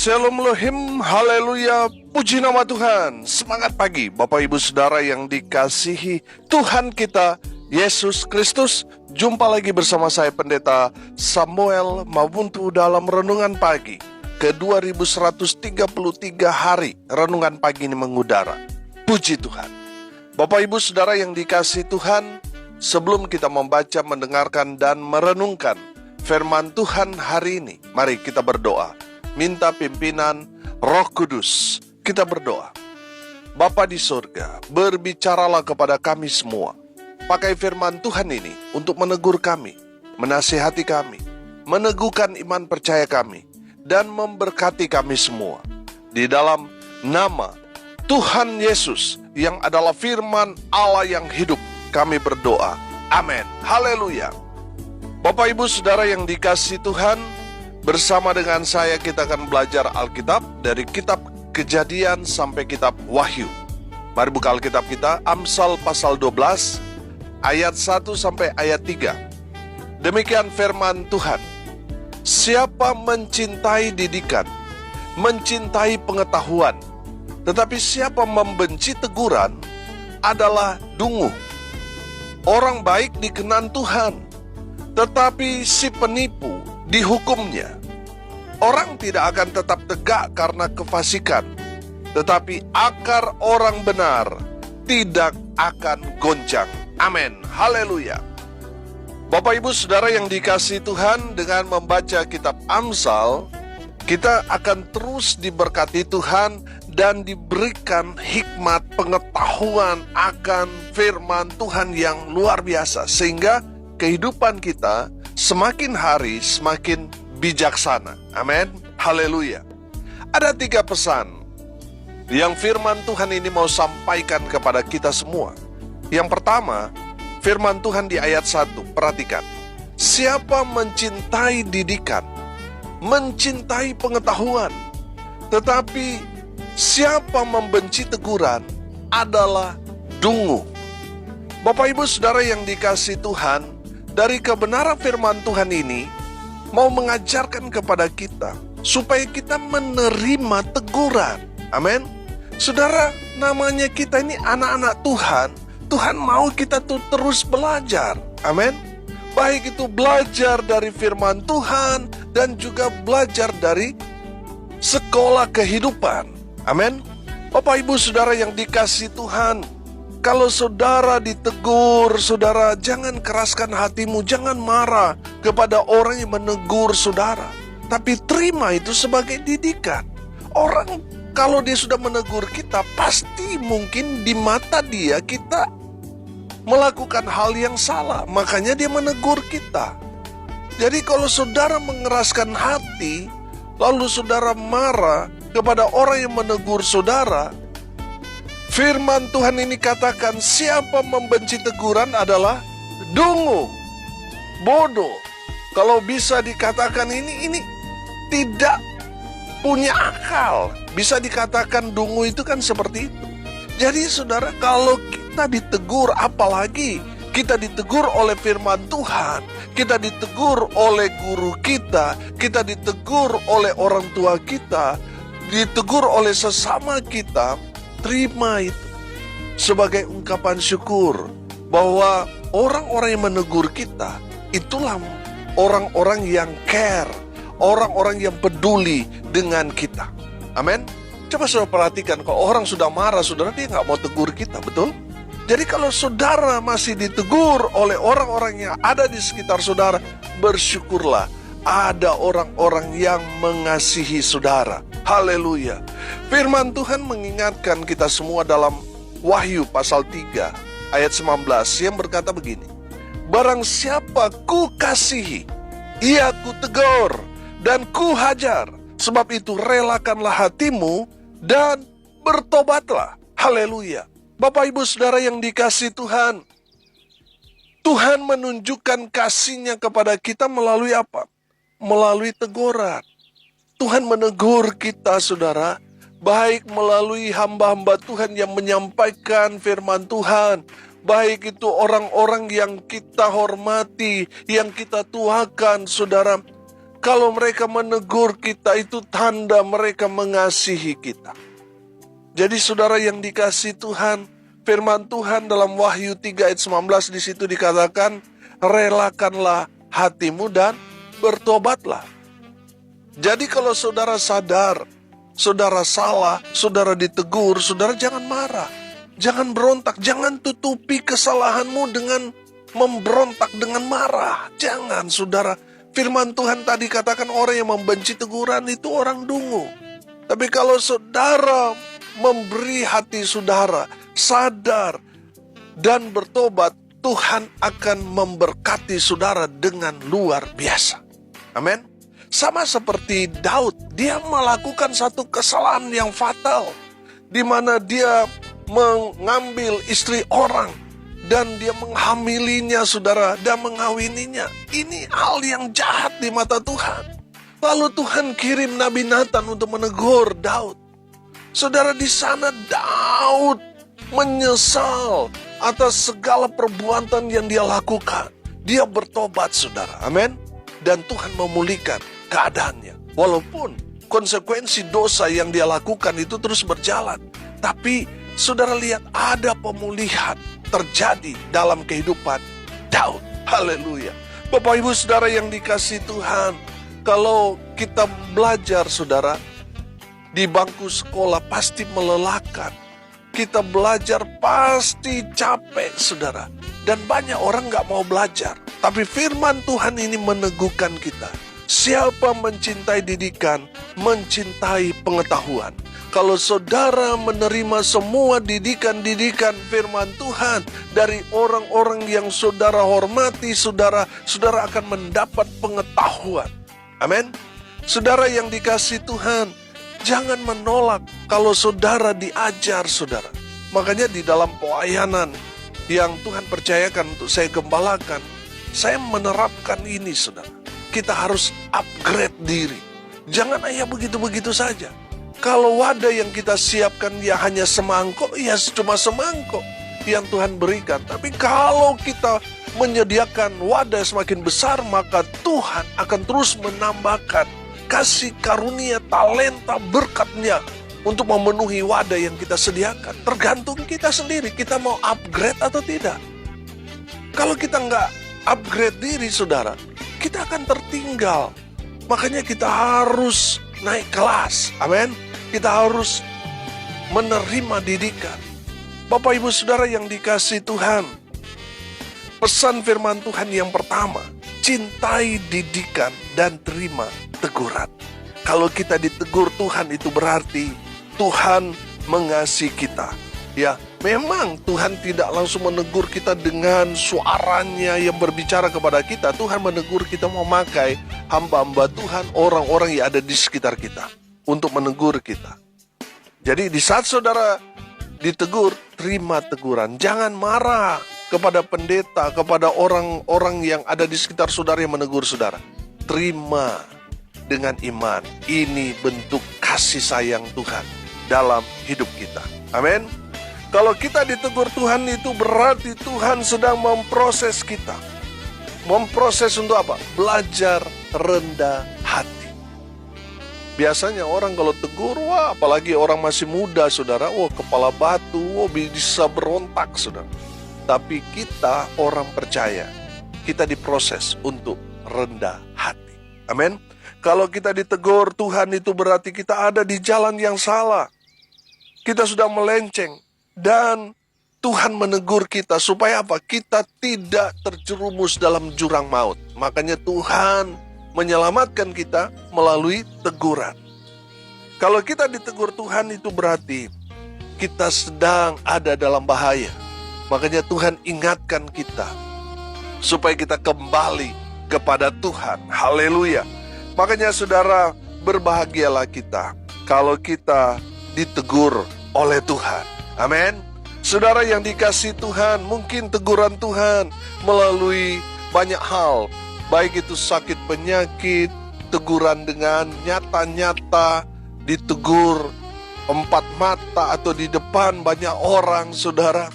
Shalom Elohim, haleluya, puji nama Tuhan. Semangat pagi Bapak Ibu Saudara yang dikasihi Tuhan kita Yesus Kristus. Jumpa lagi bersama saya Pendeta Samuel Mabuntu dalam Renungan Pagi ke 2133 hari Renungan Pagi ini mengudara. Puji Tuhan. Bapak Ibu Saudara yang dikasihi Tuhan, sebelum kita membaca, mendengarkan, dan merenungkan firman Tuhan hari ini, mari kita berdoa. Minta pimpinan Roh Kudus. Kita berdoa. Bapa di surga, berbicaralah kepada kami semua. Pakai firman Tuhan ini untuk menegur kami, menasihati kami, meneguhkan iman percaya kami, dan memberkati kami semua. Di dalam nama Tuhan Yesus yang adalah firman Allah yang hidup, kami berdoa. Amin. Haleluya. Bapak Ibu Saudara yang dikasihi Tuhan, bersama dengan saya kita akan belajar Alkitab dari kitab Kejadian sampai kitab Wahyu. Mari buka Alkitab kita, Amsal pasal 12 ayat 1 sampai ayat 3. Demikian firman Tuhan. Siapa mencintai didikan, mencintai pengetahuan, tetapi siapa membenci teguran adalah dungu. Orang baik dikenan Tuhan, tetapi si penipu dihukumnya. Orang tidak akan tetap tegak karena kefasikan, tetapi akar orang benar tidak akan goncang. Amin. Haleluya. Bapak Ibu Saudara yang dikasihi Tuhan, dengan membaca kitab Amsal, kita akan terus diberkati Tuhan dan diberikan hikmat pengetahuan akan firman Tuhan yang luar biasa, sehingga kehidupan kita semakin hari semakin bijaksana. Amin. Haleluya. Ada 3 pesan yang firman Tuhan ini mau sampaikan kepada kita semua. Yang pertama, firman Tuhan di ayat 1, perhatikan. Siapa mencintai didikan, mencintai pengetahuan, tetapi siapa membenci teguran adalah dungu. Bapak Ibu Saudara yang dikasihi Tuhan, dari kebenaran firman Tuhan ini mau mengajarkan kepada kita supaya kita menerima teguran. Amin. Saudara, namanya kita ini anak-anak Tuhan. Tuhan mau kita tuh terus belajar. Amin. Baik itu belajar dari firman Tuhan dan juga belajar dari sekolah kehidupan. Amin. Bapak Ibu Saudara yang dikasihi Tuhan, kalau saudara ditegur, saudara jangan keraskan hatimu, jangan marah kepada orang yang menegur saudara, tapi terima itu sebagai didikan. Orang kalau dia sudah menegur kita, pasti mungkin di mata dia kita melakukan hal yang salah, makanya dia menegur kita. Jadi kalau saudara mengeraskan hati, lalu saudara marah kepada orang yang menegur saudara, firman Tuhan ini katakan, siapa membenci teguran adalah dungu, bodoh. Kalau bisa dikatakan ini tidak punya akal. Bisa dikatakan dungu itu kan seperti itu. Jadi saudara, kalau kita ditegur, apalagi kita ditegur oleh firman Tuhan, kita ditegur oleh guru kita ditegur oleh orang tua kita, ditegur oleh sesama kita, terima itu sebagai ungkapan syukur bahwa orang-orang yang menegur kita itulah orang-orang yang care, orang-orang yang peduli dengan kita. Amin. Coba saudara perhatikan, kalau orang sudah marah, saudara dia nggak mau tegur kita, betul? Jadi kalau saudara masih ditegur oleh orang-orang yang ada di sekitar saudara, bersyukurlah ada orang-orang yang mengasihi saudara. Haleluya. Firman Tuhan mengingatkan kita semua dalam Wahyu pasal 3 ayat 19 yang berkata begini. Barang siapa ku kasihi, ia ku tegur dan ku hajar. Sebab itu relakanlah hatimu dan bertobatlah. Haleluya. Bapak Ibu Saudara yang dikasihi Tuhan, Tuhan menunjukkan kasih-Nya kepada kita melalui apa? Melalui teguran. Tuhan menegur kita, saudara, baik melalui hamba-hamba Tuhan yang menyampaikan firman Tuhan, baik itu orang-orang yang kita hormati, yang kita tuakan, saudara. Kalau mereka menegur kita, itu tanda mereka mengasihi kita. Jadi saudara yang dikasihi Tuhan, firman Tuhan dalam Wahyu 3 ayat 19 di situ dikatakan, relakanlah hatimu dan bertobatlah. Jadi kalau saudara sadar, saudara salah, saudara ditegur, saudara jangan marah. Jangan berontak, jangan tutupi kesalahanmu dengan memberontak, dengan marah. Jangan, saudara. Firman Tuhan tadi katakan orang yang membenci teguran itu orang dungu. Tapi kalau saudara memberi hati saudara, sadar, dan bertobat, Tuhan akan memberkati saudara dengan luar biasa. Amin. Sama seperti Daud, dia melakukan satu kesalahan yang fatal, di mana dia mengambil istri orang dan dia menghamilinya, saudara, dan mengawininya. Ini hal yang jahat di mata Tuhan. Lalu Tuhan kirim Nabi Nathan untuk menegur Daud. Saudara, di sana Daud menyesal atas segala perbuatan yang dia lakukan. Dia bertobat, saudara. Amin. Dan Tuhan memulihkan keadaannya. Walaupun konsekuensi dosa yang dia lakukan itu terus berjalan. Tapi saudara lihat ada pemulihan terjadi dalam kehidupan Daud. Haleluya. Bapak Ibu Saudara yang dikasihi Tuhan, kalau kita belajar saudara, di bangku sekolah pasti melelahkan. Kita belajar pasti capek saudara. Dan banyak orang gak mau belajar. Tapi firman Tuhan ini meneguhkan kita. Siapa mencintai didikan, mencintai pengetahuan. Kalau saudara menerima semua didikan-didikan firman Tuhan dari orang-orang yang saudara hormati, saudara akan mendapat pengetahuan. Amin. Saudara yang dikasihi Tuhan, jangan menolak kalau saudara diajar, saudara. Makanya di dalam pelayanan yang Tuhan percayakan untuk saya gembalakan, saya menerapkan ini, saudara. Kita harus upgrade diri. Jangan hanya begitu-begitu saja. Kalau wadah yang kita siapkan ya hanya semangkok, ya cuma semangkok yang Tuhan berikan. Tapi kalau kita menyediakan wadah semakin besar, maka Tuhan akan terus menambahkan kasih karunia, talenta, berkatnya untuk memenuhi wadah yang kita sediakan. Tergantung kita sendiri, kita mau upgrade atau tidak. Kalau kita nggak upgrade diri, saudara, kita akan tertinggal. Makanya kita harus naik kelas. Amin. Kita harus menerima didikan. Bapak Ibu Saudara yang dikasihi Tuhan, pesan firman Tuhan yang pertama, cintai didikan dan terima teguran. Kalau kita ditegur Tuhan, itu berarti Tuhan mengasihi kita. Ya, memang Tuhan tidak langsung menegur kita dengan suaranya yang berbicara kepada kita. Tuhan menegur kita memakai hamba-hamba Tuhan, orang-orang yang ada di sekitar kita untuk menegur kita. Jadi di saat saudara ditegur, terima teguran. Jangan marah kepada pendeta, kepada orang-orang yang ada di sekitar saudara yang menegur saudara. Terima dengan iman. Ini bentuk kasih sayang Tuhan dalam hidup kita. Amin. Kalau kita ditegur Tuhan, itu berarti Tuhan sedang memproses kita. Memproses untuk apa? Belajar rendah hati. Biasanya orang kalau tegur, wah apalagi orang masih muda saudara, wah kepala batu, wah bisa berontak saudara. Tapi kita orang percaya, kita diproses untuk rendah hati. Amin. Kalau kita ditegur Tuhan, itu berarti kita ada di jalan yang salah. Kita sudah melenceng. Dan Tuhan menegur kita supaya apa? Kita tidak terjerumus dalam jurang maut. Makanya Tuhan menyelamatkan kita melalui teguran. Kalau kita ditegur Tuhan, itu berarti kita sedang ada dalam bahaya. Makanya Tuhan ingatkan kita supaya kita kembali kepada Tuhan. Haleluya. Makanya saudara, berbahagialah kita kalau kita ditegur oleh Tuhan. Amin. Saudara yang dikasihi Tuhan, mungkin teguran Tuhan melalui banyak hal. Baik itu sakit penyakit, teguran dengan nyata-nyata, ditegur empat mata atau di depan banyak orang, saudara.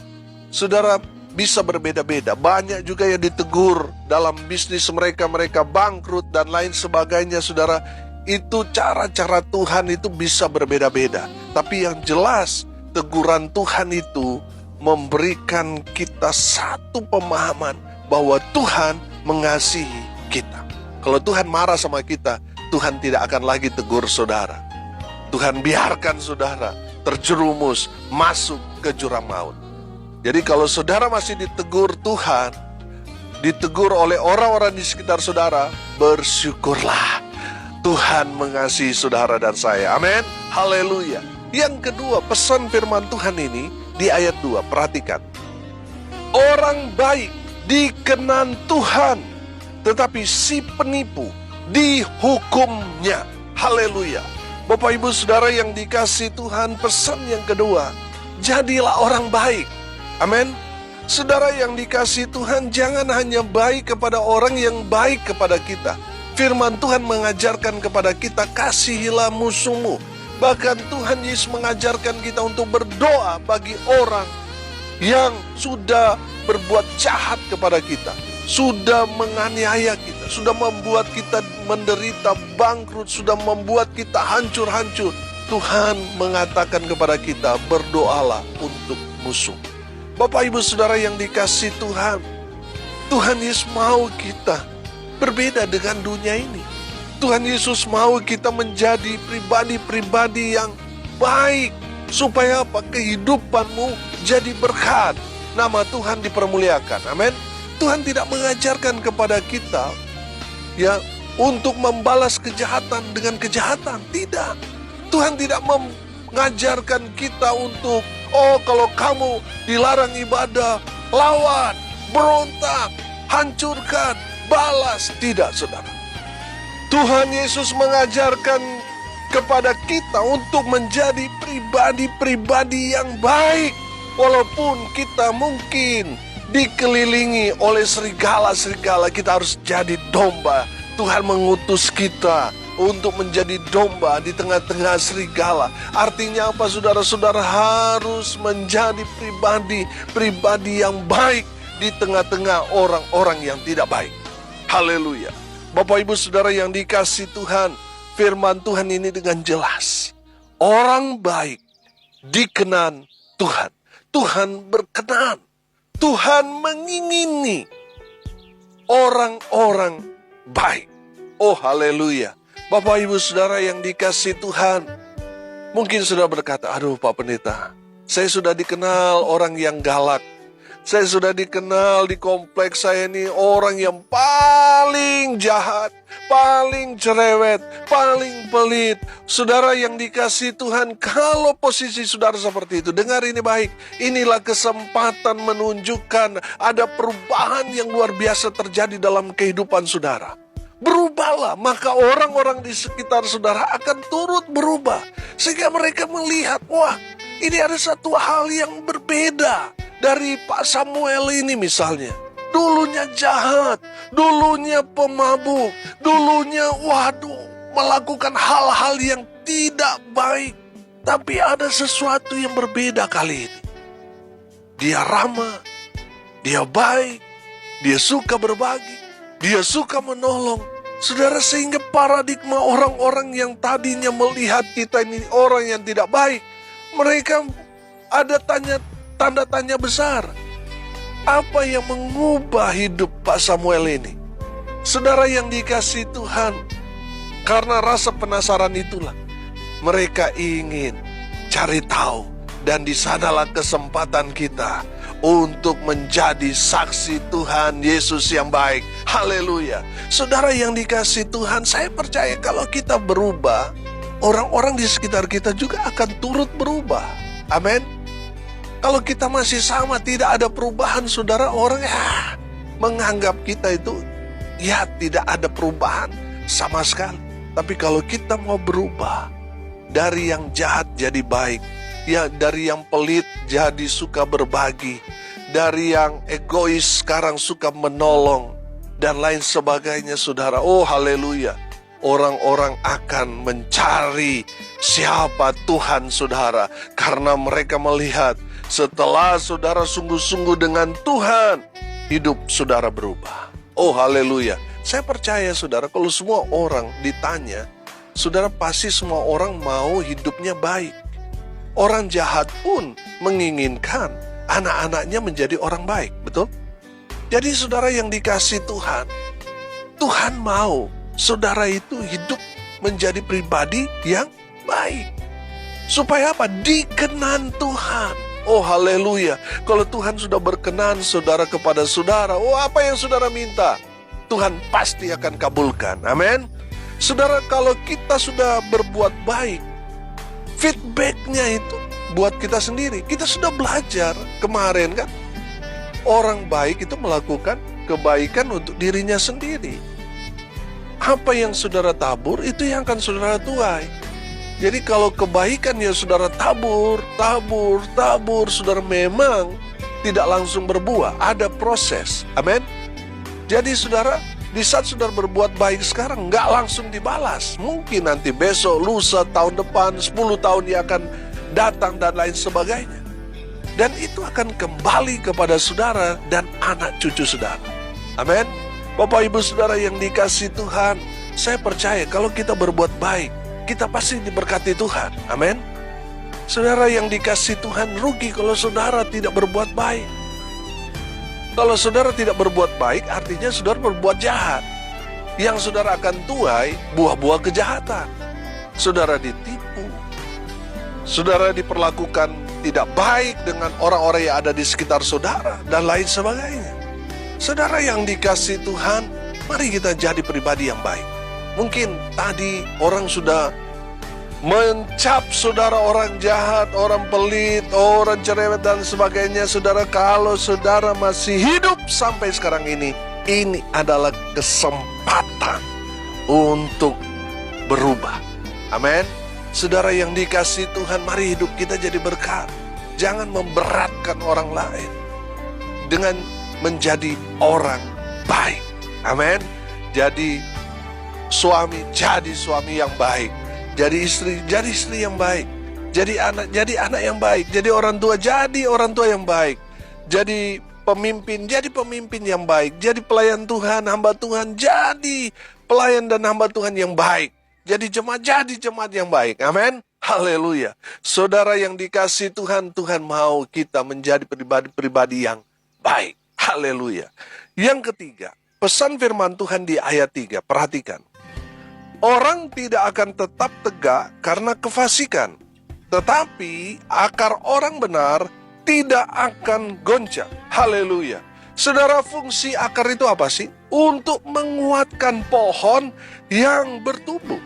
Saudara, bisa berbeda-beda. Banyak juga yang ditegur dalam bisnis mereka bangkrut dan lain sebagainya, saudara. Itu cara-cara Tuhan itu bisa berbeda-beda. Tapi yang jelas, teguran Tuhan itu memberikan kita satu pemahaman bahwa Tuhan mengasihi kita. Kalau Tuhan marah sama kita, Tuhan tidak akan lagi tegur saudara. Tuhan biarkan saudara terjerumus masuk ke jurang maut. Jadi kalau saudara masih ditegur Tuhan, ditegur oleh orang-orang di sekitar saudara, bersyukurlah. Tuhan mengasihi saudara dan saya. Amin. Haleluya. Yang kedua, pesan firman Tuhan ini di ayat 2, perhatikan. Orang baik dikenan Tuhan, tetapi si penipu dihukumnya. Haleluya. Bapak ibu saudara yang dikasihi Tuhan, pesan yang kedua, jadilah orang baik. Amin. Saudara yang dikasihi Tuhan, jangan hanya baik kepada orang yang baik kepada kita. Firman Tuhan mengajarkan kepada kita, kasihilah musuhmu. Bahkan Tuhan Yesus mengajarkan kita untuk berdoa bagi orang yang sudah berbuat jahat kepada kita, sudah menganiaya kita, sudah membuat kita menderita bangkrut, sudah membuat kita hancur-hancur. Tuhan mengatakan kepada kita, berdoalah untuk musuh. Bapak ibu saudara yang dikasihi Tuhan, Tuhan Yesus mau kita berbeda dengan dunia ini. Tuhan Yesus mau kita menjadi pribadi-pribadi yang baik. Supaya apa? Kehidupanmu jadi berkat. Nama Tuhan dipermuliakan. Amin. Tuhan tidak mengajarkan kepada kita ya untuk membalas kejahatan dengan kejahatan. Tidak. Tuhan tidak mengajarkan kita untuk, oh kalau kamu dilarang ibadah, lawan, berontak, hancurkan, balas. Tidak, saudara. Tuhan Yesus mengajarkan kepada kita untuk menjadi pribadi-pribadi yang baik. Walaupun kita mungkin dikelilingi oleh serigala-serigala, kita harus jadi domba. Tuhan mengutus kita untuk menjadi domba di tengah-tengah serigala. Artinya apa, saudara-saudara? Harus menjadi pribadi yang baik di tengah-tengah orang-orang yang tidak baik. Haleluya. Bapak ibu saudara yang dikasihi Tuhan, firman Tuhan ini dengan jelas. Orang baik dikenan Tuhan. Tuhan berkenan. Tuhan mengingini orang-orang baik. Oh haleluya. Bapak ibu saudara yang dikasihi Tuhan, mungkin sudah berkata, aduh Pak Pendeta, saya sudah dikenal orang yang galak. Saya sudah dikenal di kompleks saya ini orang yang paling jahat, paling cerewet, paling pelit. Saudara yang dikasihi Tuhan, kalau posisi saudara seperti itu, dengar ini baik. Inilah kesempatan menunjukkan ada perubahan yang luar biasa terjadi dalam kehidupan saudara. Berubahlah, maka orang-orang di sekitar saudara akan turut berubah. Sehingga mereka melihat, wah ini ada satu hal yang berbeda dari Pak Samuel ini misalnya. Dulunya jahat, dulunya pemabuk, dulunya melakukan hal-hal yang tidak baik. Tapi ada sesuatu yang berbeda kali ini. Dia ramah, dia baik, dia suka berbagi, dia suka menolong. Saudara, sehingga paradigma orang-orang yang tadinya melihat kita ini orang yang tidak baik, mereka ada tanda tanya besar. Apa yang mengubah hidup Pak Samuel ini? Saudara yang dikasihi Tuhan, karena rasa penasaran itulah mereka ingin cari tahu. Dan di sanalah kesempatan kita untuk menjadi saksi Tuhan Yesus yang baik. Haleluya. Saudara yang dikasihi Tuhan, saya percaya kalau kita berubah, orang-orang di sekitar kita juga akan turut berubah. Amin. Kalau kita masih sama, tidak ada perubahan, saudara, orang menganggap kita itu tidak ada perubahan sama sekali. Tapi kalau kita mau berubah dari yang jahat jadi baik, dari yang pelit jadi suka berbagi, dari yang egois sekarang suka menolong dan lain sebagainya, saudara. Oh haleluya. Orang-orang akan mencari siapa Tuhan saudara. Karena mereka melihat setelah saudara sungguh-sungguh dengan Tuhan, hidup saudara berubah. Oh haleluya. Saya percaya saudara, kalau semua orang ditanya, saudara pasti semua orang mau hidupnya baik. Orang jahat pun menginginkan anak-anaknya menjadi orang baik, betul? Jadi saudara yang dikasihi Tuhan, Tuhan mau saudara itu hidup menjadi pribadi yang baik. Supaya apa? Dikenan Tuhan. Oh haleluya. Kalau Tuhan sudah berkenan saudara kepada saudara, oh apa yang saudara minta, Tuhan pasti akan kabulkan. Amin. Saudara, kalau kita sudah berbuat baik, feedbacknya itu buat kita sendiri. Kita sudah belajar kemarin kan, orang baik itu melakukan kebaikan untuk dirinya sendiri. Apa yang saudara tabur, itu yang akan saudara tuai. Jadi kalau kebaikan ya saudara tabur, saudara memang tidak langsung berbuah. Ada proses, amin. Jadi saudara, di saat saudara berbuat baik sekarang, nggak langsung dibalas. Mungkin nanti besok, lusa, tahun depan, 10 tahun yang akan datang dan lain sebagainya. Dan itu akan kembali kepada saudara dan anak cucu saudara. Amin. Bapak ibu saudara yang dikasihi Tuhan, saya percaya kalau kita berbuat baik, kita pasti diberkati Tuhan. Amin. Saudara yang dikasihi Tuhan, rugi kalau saudara tidak berbuat baik. Kalau saudara tidak berbuat baik, artinya saudara berbuat jahat. Yang saudara akan tuai buah-buah kejahatan. Saudara ditipu, saudara diperlakukan tidak baik dengan orang-orang yang ada di sekitar saudara, dan lain sebagainya. Saudara yang dikasihi Tuhan, mari kita jadi pribadi yang baik. Mungkin tadi orang sudah mencap saudara orang jahat, orang pelit, orang cerewet dan sebagainya. Saudara, kalau saudara masih hidup sampai sekarang ini adalah kesempatan untuk berubah. Amin. Saudara yang dikasihi Tuhan, mari hidup kita jadi berkat. Jangan memberatkan orang lain dengan menjadi orang baik. Amin. Jadi suami, jadi suami yang baik. Jadi istri yang baik. Jadi anak yang baik. Jadi orang tua yang baik. Jadi pemimpin yang baik. Jadi pelayan Tuhan, hamba Tuhan, jadi pelayan dan hamba Tuhan yang baik. Jadi jemaat yang baik. Amin. Haleluya. Saudara yang dikasihi Tuhan, Tuhan mau kita menjadi pribadi yang baik. Haleluya. Yang ketiga, pesan firman Tuhan di ayat 3. Perhatikan. Orang tidak akan tetap tegak karena kefasikan, tetapi akar orang benar tidak akan goncang. Haleluya. Saudara, fungsi akar itu apa sih? Untuk menguatkan pohon yang bertumbuh.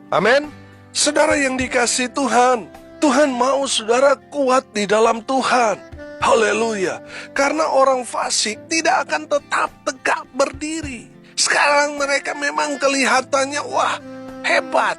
Amin. Saudara yang dikasihi Tuhan, Tuhan mau saudara kuat di dalam Tuhan. Haleluya. Karena orang fasik tidak akan tetap tegak berdiri. Sekarang mereka memang kelihatannya wah hebat.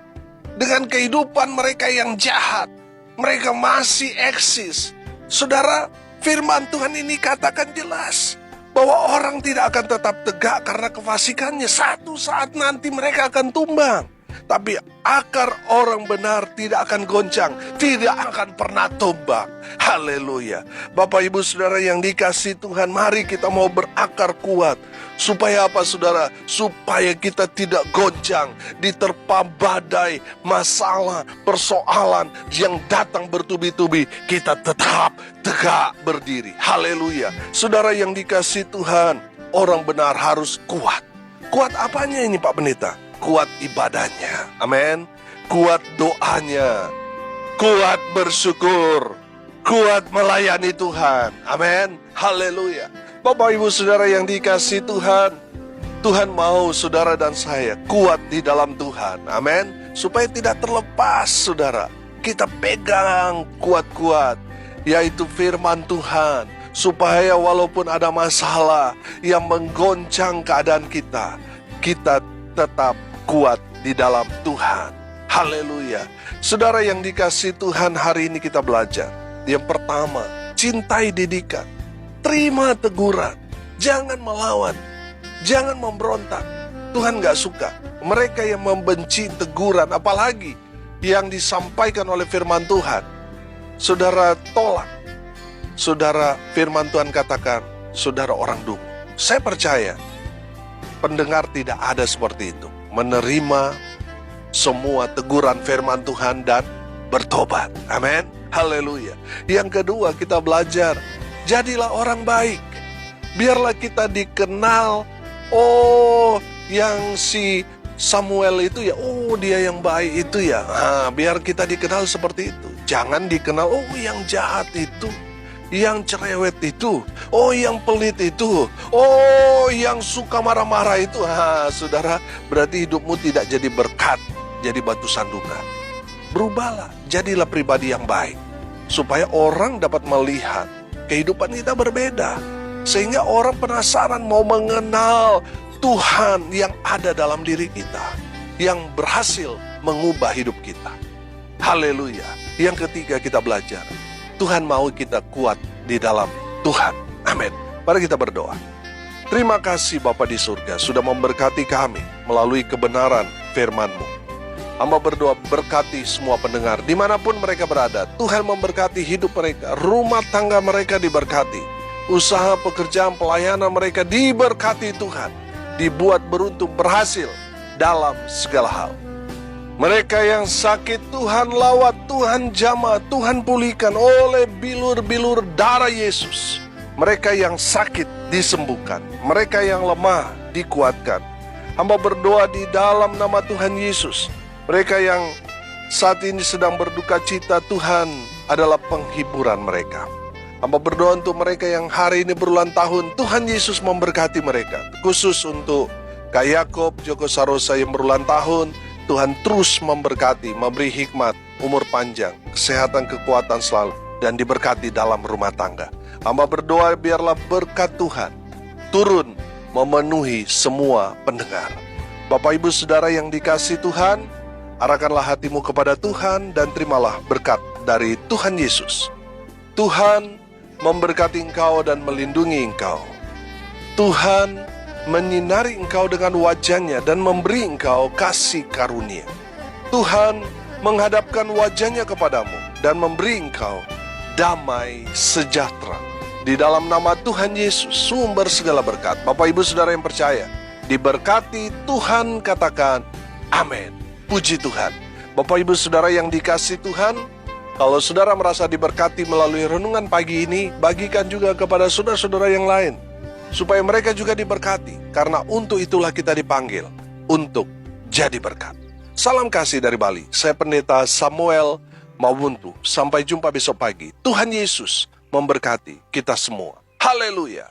Dengan kehidupan mereka yang jahat, mereka masih eksis. Saudara, firman Tuhan ini katakan jelas bahwa orang tidak akan tetap tegak karena kefasikannya. Satu saat nanti mereka akan tumbang. Tapi akar orang benar tidak akan goncang, tidak akan pernah tumbang. Haleluya. Bapak ibu saudara yang dikasihi Tuhan, mari kita mau berakar kuat. Supaya apa saudara? Supaya kita tidak goncang, diterpa badai, masalah, persoalan yang datang bertubi-tubi. Kita tetap tegak berdiri. Haleluya. Saudara yang dikasihi Tuhan, orang benar harus kuat. Kuat apanya ini Pak Pendeta? Kuat ibadahnya, amin. Kuat doanya, kuat bersyukur, kuat melayani Tuhan, amin. Haleluya. Bapak ibu saudara yang dikasihi Tuhan, Tuhan mau saudara dan saya kuat di dalam Tuhan, amin. Supaya tidak terlepas saudara, kita pegang kuat-kuat, yaitu firman Tuhan. Supaya walaupun ada masalah yang menggoncang keadaan kita, kita tetap kuat di dalam Tuhan. Haleluya. Saudara yang dikasihi Tuhan, hari ini kita belajar. Yang pertama, cintai didikan. Terima teguran. Jangan melawan. Jangan memberontak. Tuhan gak suka mereka yang membenci teguran, apalagi yang disampaikan oleh firman Tuhan, saudara tolak. Saudara, firman Tuhan katakan, saudara orang dungu. Saya percaya pendengar tidak ada seperti itu, menerima semua teguran firman Tuhan dan bertobat. Amin. Haleluya. Yang kedua, kita belajar, jadilah orang baik. Biarlah kita dikenal, oh yang si Samuel itu ya, oh dia yang baik itu ya. Biar kita dikenal seperti itu. Jangan dikenal, oh yang jahat itu, yang cerewet itu, oh yang pelit itu, oh yang suka marah-marah itu. Saudara, berarti hidupmu tidak jadi berkat, jadi batu sandungan. Berubahlah, jadilah pribadi yang baik, supaya orang dapat melihat kehidupan kita berbeda, sehingga orang penasaran mau mengenal Tuhan yang ada dalam diri kita, yang berhasil mengubah hidup kita. Haleluya. Yang ketiga, kita belajar, Tuhan mau kita kuat di dalam Tuhan. Amin. Mari kita berdoa. Terima kasih Bapa di surga sudah memberkati kami melalui kebenaran firman-Mu. Hamba berdoa, berkati semua pendengar dimanapun mereka berada. Tuhan memberkati hidup mereka, rumah tangga mereka diberkati, usaha, pekerjaan, pelayanan mereka diberkati Tuhan, dibuat beruntung, berhasil dalam segala hal. Mereka yang sakit Tuhan lawat, Tuhan jamah, Tuhan pulihkan oleh bilur-bilur darah Yesus. Mereka yang sakit disembuhkan, mereka yang lemah dikuatkan. Hamba berdoa di dalam nama Tuhan Yesus, mereka yang saat ini sedang berduka cita, Tuhan adalah penghiburan mereka. Hamba berdoa untuk mereka yang hari ini berulang tahun, Tuhan Yesus memberkati mereka. Khusus untuk Kak Yakob, Joko Sarosa yang berulang tahun, Tuhan terus memberkati, memberi hikmat, umur panjang, kesehatan, kekuatan selalu, dan diberkati dalam rumah tangga. Hamba berdoa biarlah berkat Tuhan turun memenuhi semua pendengar. Bapak Ibu Saudara yang dikasihi Tuhan, arahkanlah hatimu kepada Tuhan dan terimalah berkat dari Tuhan Yesus. Tuhan memberkati engkau dan melindungi engkau. Tuhan menyinari engkau dengan wajahnya dan memberi engkau kasih karunia. Tuhan menghadapkan wajahnya kepadamu dan memberi engkau damai sejahtera. Di dalam nama Tuhan Yesus, sumber segala berkat. Bapak Ibu Saudara yang percaya, diberkati Tuhan, katakan amin. Puji Tuhan. Bapak Ibu Saudara yang dikasihi Tuhan, kalau saudara merasa diberkati melalui renungan pagi ini, bagikan juga kepada saudara-saudara yang lain, supaya mereka juga diberkati, karena untuk itulah kita dipanggil, untuk jadi berkat. Salam kasih dari Bali, saya Pendeta Samuel Mawuntu. Sampai jumpa besok pagi. Tuhan Yesus memberkati kita semua. Haleluya.